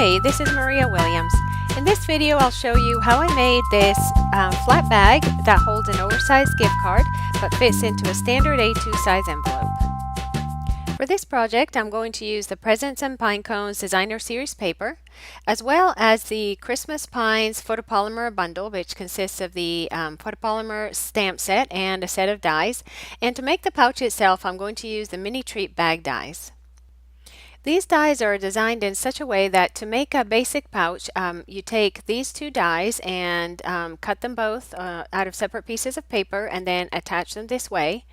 Hey, this is Maria Williams. In this video, I'll show you how I made this flat bag that holds an oversized gift card but fits into a standard A2 size envelope. For this project, I'm going to use the Presents and Pine Cones Designer Series paper, as well as the Christmas Pines photopolymer bundle, which consists of the photopolymer stamp set and a set of dies. And to make the pouch itself, I'm going to use the mini treat bag dies. These dies are designed in such a way that to make a basic pouch, you take these two dies and cut them both out of separate pieces of paper and then attach them this way.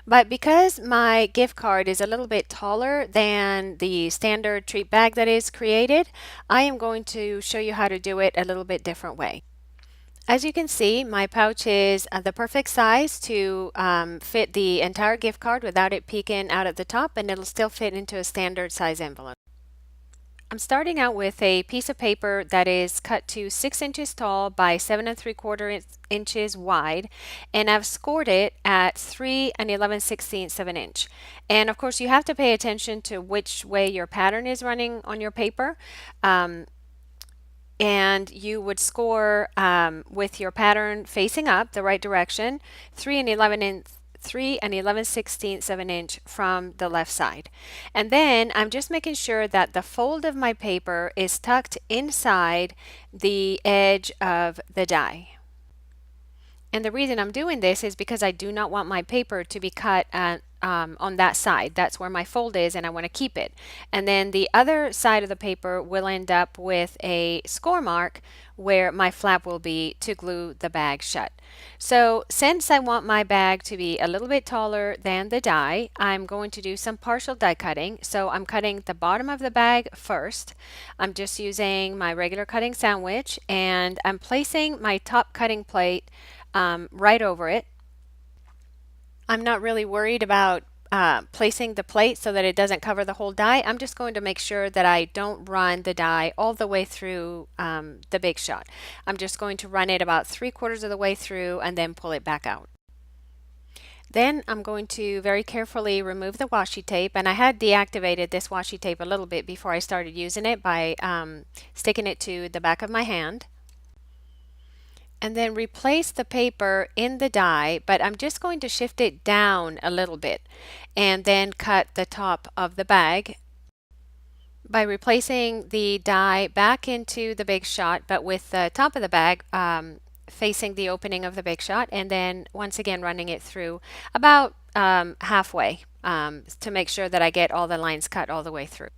But because my gift card is a little bit taller than the standard treat bag that is created, I am going to show you how to do it a little bit different way. As you can see, my pouch is the perfect size to fit the entire gift card without it peeking out at the top, and it'll still fit into a standard size envelope. I'm starting out with a piece of paper that is cut to 6 inches tall by 7 3/4 inches wide, and I've scored it at 3 11/16 of an inch. And of course, you have to pay attention to which way your pattern is running on your paper. And you would score with your pattern facing up the right direction, 3 11/16 of an inch from the left side. And then I'm just making sure that the fold of my paper is tucked inside the edge of the die. And the reason I'm doing this is because I do not want my paper to be cut on that side. That's where my fold is, and I want to keep it. And then the other side of the paper will end up with a score mark where my flap will be to glue the bag shut. So since I want my bag to be a little bit taller than the die, I'm going to do some partial die cutting. So I'm cutting the bottom of the bag first. I'm just using my regular cutting sandwich, and I'm placing my top cutting plate right over it. I'm not really worried about placing the plate so that it doesn't cover the whole die. I'm just going to make sure that I don't run the die all the way through the big shot. I'm just going to run it about 3/4 of the way through and then pull it back out. Then I'm going to very carefully remove the washi tape, and I had deactivated this washi tape a little bit before I started using it by sticking it to the back of my hand. And then replace the paper in the die, but I'm just going to shift it down a little bit and then cut the top of the bag by replacing the die back into the big shot, but with the top of the bag facing the opening of the big shot, and then once again running it through about halfway to make sure that I get all the lines cut all the way through.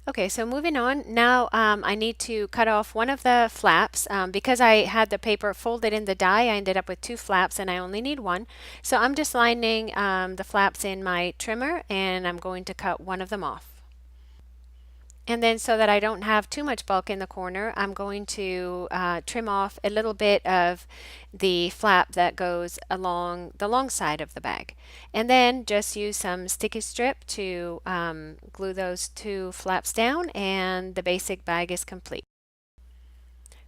Okay, so moving on, now I need to cut off one of the flaps. Because I had the paper folded in the die, I ended up with 2 flaps and I only need 1. So I'm just lining the flaps in my trimmer, and I'm going to cut one of them off. And then so that I don't have too much bulk in the corner, I'm going to trim off a little bit of the flap that goes along the long side of the bag. And then just use some sticky strip to glue those 2 flaps down, and the basic bag is complete.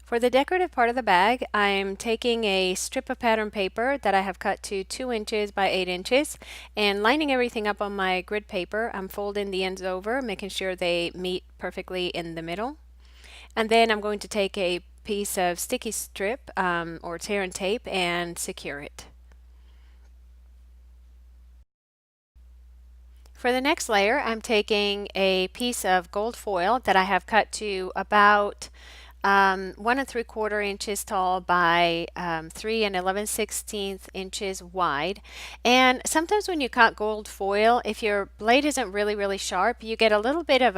For the decorative part of the bag, I'm taking a strip of pattern paper that I have cut to 2 inches by 8 inches and lining everything up on my grid paper. I'm folding the ends over, making sure they meet perfectly in the middle. And then I'm going to take a piece of sticky strip or tear and tape and secure it. For the next layer, I'm taking a piece of gold foil that I have cut to about 1 3/4 inches tall by 3 11/16 inches wide. And sometimes when you cut gold foil, if your blade isn't really sharp, you get a little bit of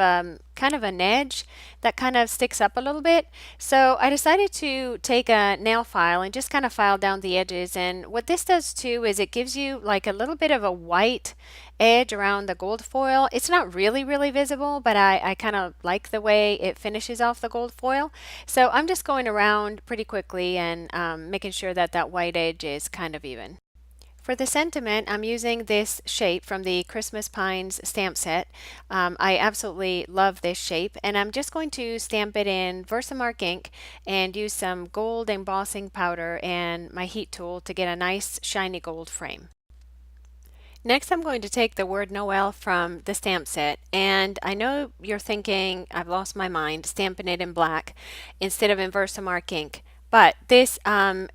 kind of an edge that kind of sticks up a little bit. So I decided to take a nail file and just kind of file down the edges. And what this does too is it gives you like a little bit of a white edge around the gold foil. It's not really visible, but I kind of like the way it finishes off the gold foil. So I'm just going around pretty quickly and making sure that that white edge is kind of even. For the sentiment, I'm using this shape from the Christmas Pines stamp set. I absolutely love this shape, and I'm just going to stamp it in Versamark ink and use some gold embossing powder and my heat tool to get a nice shiny gold frame. Next, I'm going to take the word Noel from the stamp set, and I know you're thinking, I've lost my mind, stamping it in black instead of in Versamark ink. But this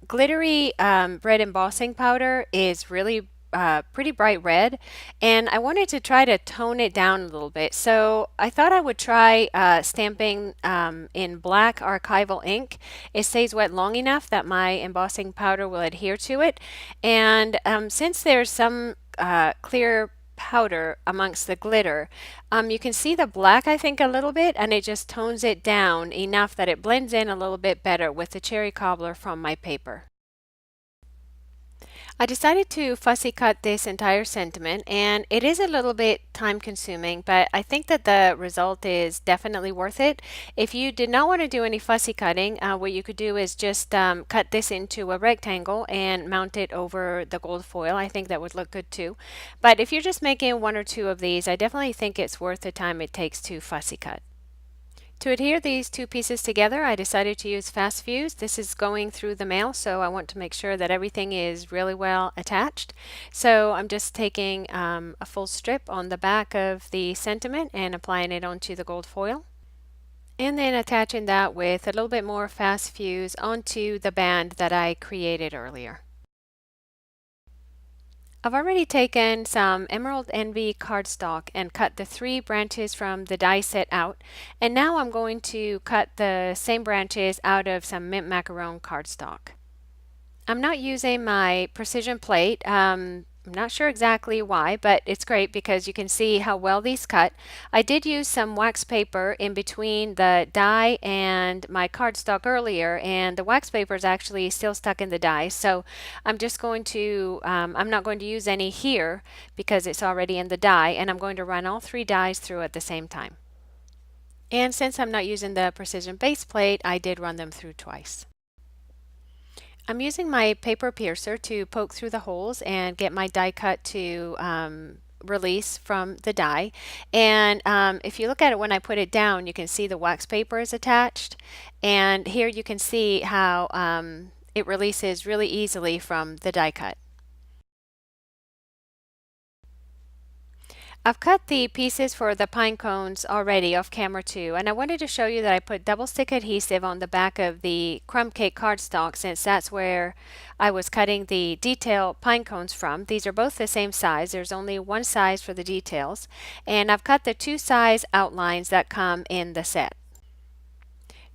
glittery red embossing powder is really pretty bright red, and I wanted to try to tone it down a little bit. So I thought I would try stamping in black archival ink. It stays wet long enough that my embossing powder will adhere to it. And since there's some clear powder amongst the glitter, you can see the black, I think, a little bit, and it just tones it down enough that it blends in a little bit better with the cherry cobbler from my paper. I decided to fussy cut this entire sentiment, and it is a little bit time consuming, but I think that the result is definitely worth it. If you did not want to do any fussy cutting, what you could do is just cut this into a rectangle and mount it over the gold foil. I think that would look good too. But if you're just making one or two of these, I definitely think it's worth the time it takes to fussy cut. To adhere these two pieces together, I decided to use Fast Fuse. This is going through the mail, so I want to make sure that everything is really well attached. So I'm just taking a full strip on the back of the sentiment and applying it onto the gold foil. And then attaching that with a little bit more Fast Fuse onto the band that I created earlier. I've already taken some Emerald Envy cardstock and cut the 3 branches from the die set out, and now I'm going to cut the same branches out of some mint macaron cardstock. I'm not using my precision plate. I'm not sure exactly why, but it's great because you can see how well these cut. I did use some wax paper in between the die and my cardstock earlier, and the wax paper is actually still stuck in the die. So I'm just going to, I'm not going to use any here because it's already in the die, and I'm going to run all 3 dies through at the same time. And since I'm not using the precision base plate, I did run them through twice. I'm using my paper piercer to poke through the holes and get my die cut to release from the die. And if you look at it when I put it down, you can see the wax paper is attached. And here you can see how it releases really easily from the die cut. I've cut the pieces for the pine cones already off camera too, and I wanted to show you that I put double stick adhesive on the back of the crumb cake cardstock since that's where I was cutting the detail pine cones from. These are both the same size. There's only one size for the details, and I've cut the 2 size outlines that come in the set.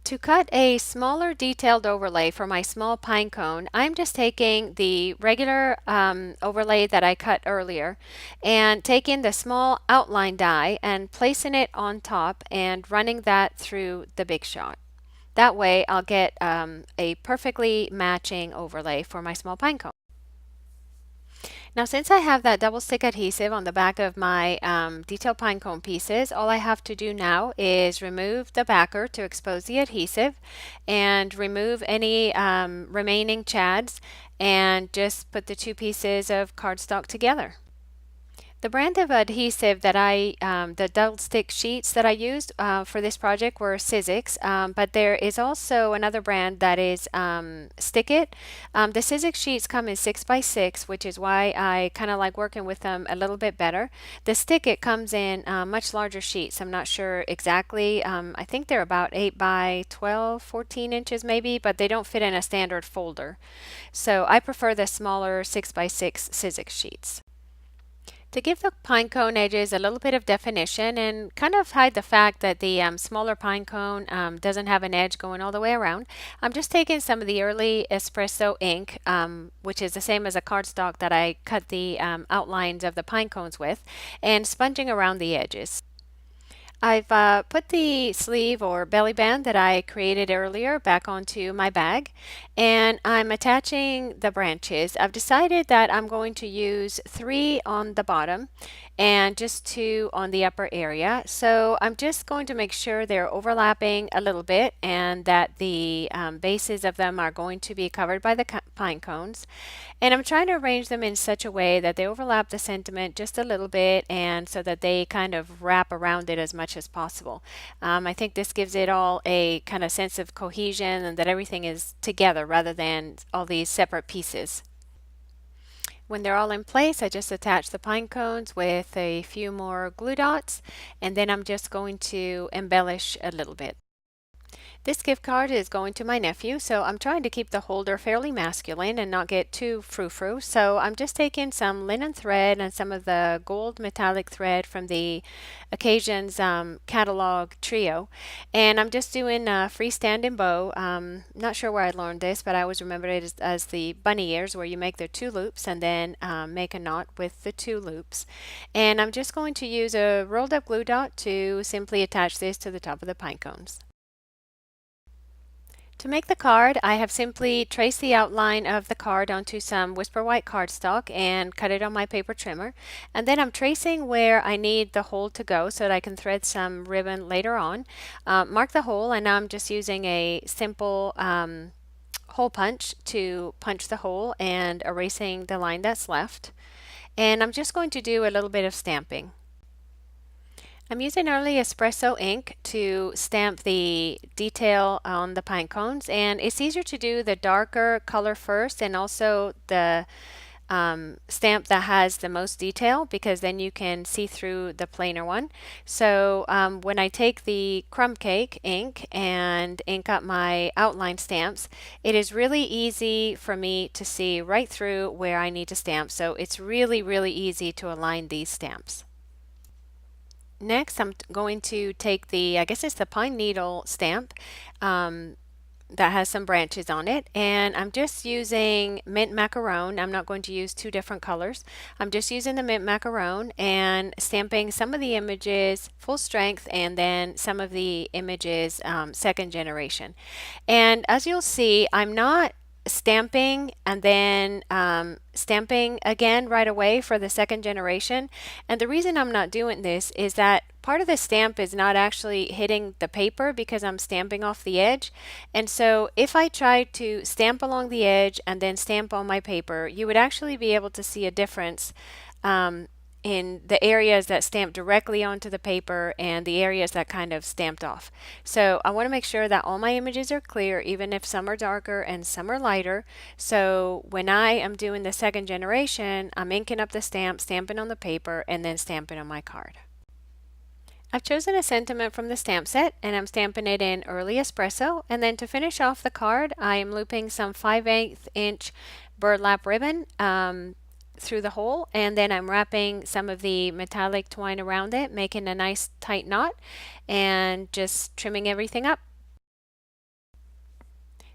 To cut a smaller detailed overlay for my small pine cone, I'm just taking the regular overlay that I cut earlier and taking the small outline die and placing it on top and running that through the big shot. That way I'll get a perfectly matching overlay for my small pine cone. Now since I have that double stick adhesive on the back of my detail pine cone pieces, all I have to do now is remove the backer to expose the adhesive and remove any remaining chads and just put the 2 pieces of cardstock together. The brand of adhesive that the double stick sheets that I used for this project were Sizzix, but there is also another brand that is Stick It. The Sizzix sheets come in 6x6, which is why I kind of like working with them a little bit better. The Stick It comes in much larger sheets. I'm not sure exactly. I think they're about 8 by 12, 14 inches maybe, but they don't fit in a standard folder. So I prefer the smaller 6x6 Sizzix sheets. To give the pine cone edges a little bit of definition and kind of hide the fact that the smaller pine cone doesn't have an edge going all the way around, I'm just taking some of the early espresso ink, which is the same as a cardstock that I cut the outlines of the pine cones with, and sponging around the edges. I've put the sleeve or belly band that I created earlier back onto my bag, and I'm attaching the branches. I've decided that I'm going to use 3 on the bottom and just 2 on the upper area. So I'm just going to make sure they're overlapping a little bit and that the bases of them are going to be covered by the pine cones. And I'm trying to arrange them in such a way that they overlap the sentiment just a little bit and so that they kind of wrap around it as much as possible. I think this gives it all a kind of sense of cohesion and that everything is together rather than all these separate pieces. When they're all in place, I just attach the pine cones with a few more glue dots, and then I'm just going to embellish a little bit. This gift card is going to my nephew, so I'm trying to keep the holder fairly masculine and not get too frou-frou. So I'm just taking some linen thread and some of the gold metallic thread from the Occasions catalog trio, and I'm just doing a freestanding bow. Not sure where I learned this, but I always remember it as the bunny ears, where you make the 2 loops and then make a knot with the 2 loops. And I'm just going to use a rolled up glue dot to simply attach this to the top of the pine cones. To make the card, I have simply traced the outline of the card onto some Whisper White cardstock and cut it on my paper trimmer. And then I'm tracing where I need the hole to go so that I can thread some ribbon later on. Mark the hole, and now I'm just using a simple hole punch to punch the hole and erasing the line that's left. And I'm just going to do a little bit of stamping. I'm using early espresso ink to stamp the detail on the pine cones, and it's easier to do the darker color first and also the stamp that has the most detail, because then you can see through the plainer one. So when I take the crumb cake ink and ink up my outline stamps, it is really easy for me to see right through where I need to stamp. So it's really, really easy to align these stamps. Next, I'm going to take I guess it's the pine needle stamp that has some branches on it, and I'm just using mint macaron. I'm not going to use 2 different colors. I'm just using the mint macaron and stamping some of the images full strength and then some of the images second generation. And as you'll see, I'm not stamping and then stamping again right away for the second generation. And the reason I'm not doing this is that part of the stamp is not actually hitting the paper because I'm stamping off the edge. And so if I try to stamp along the edge and then stamp on my paper, you would actually be able to see a difference in the areas that stamp directly onto the paper and the areas that kind of stamped off. So I want to make sure that all my images are clear, even if some are darker and some are lighter. So when I am doing the second generation, I'm inking up the stamp, stamping on the paper, and then stamping on my card. I've chosen a sentiment from the stamp set, and I'm stamping it in early espresso. And then to finish off the card, I am looping some 5/8 inch burlap ribbon through the hole, and then I'm wrapping some of the metallic twine around it, making a nice tight knot, and just trimming everything up.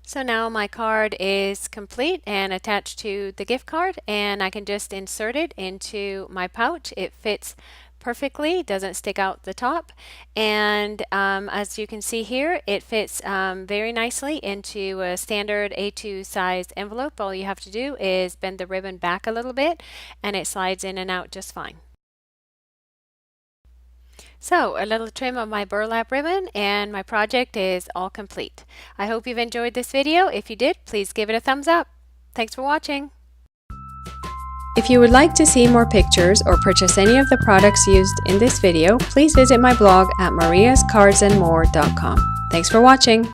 So now my card is complete and attached to the gift card, and I can just insert it into my pouch. It fits perfectly, doesn't stick out the top, and as you can see here, it fits very nicely into a standard A2 size envelope. All you have to do is bend the ribbon back a little bit and it slides in and out just fine. So a little trim of my burlap ribbon and my project is all complete. I hope you've enjoyed this video. If you did, please give it a thumbs up. Thanks for watching. If you would like to see more pictures or purchase any of the products used in this video, please visit my blog at mariascardsandmore.com. Thanks for watching.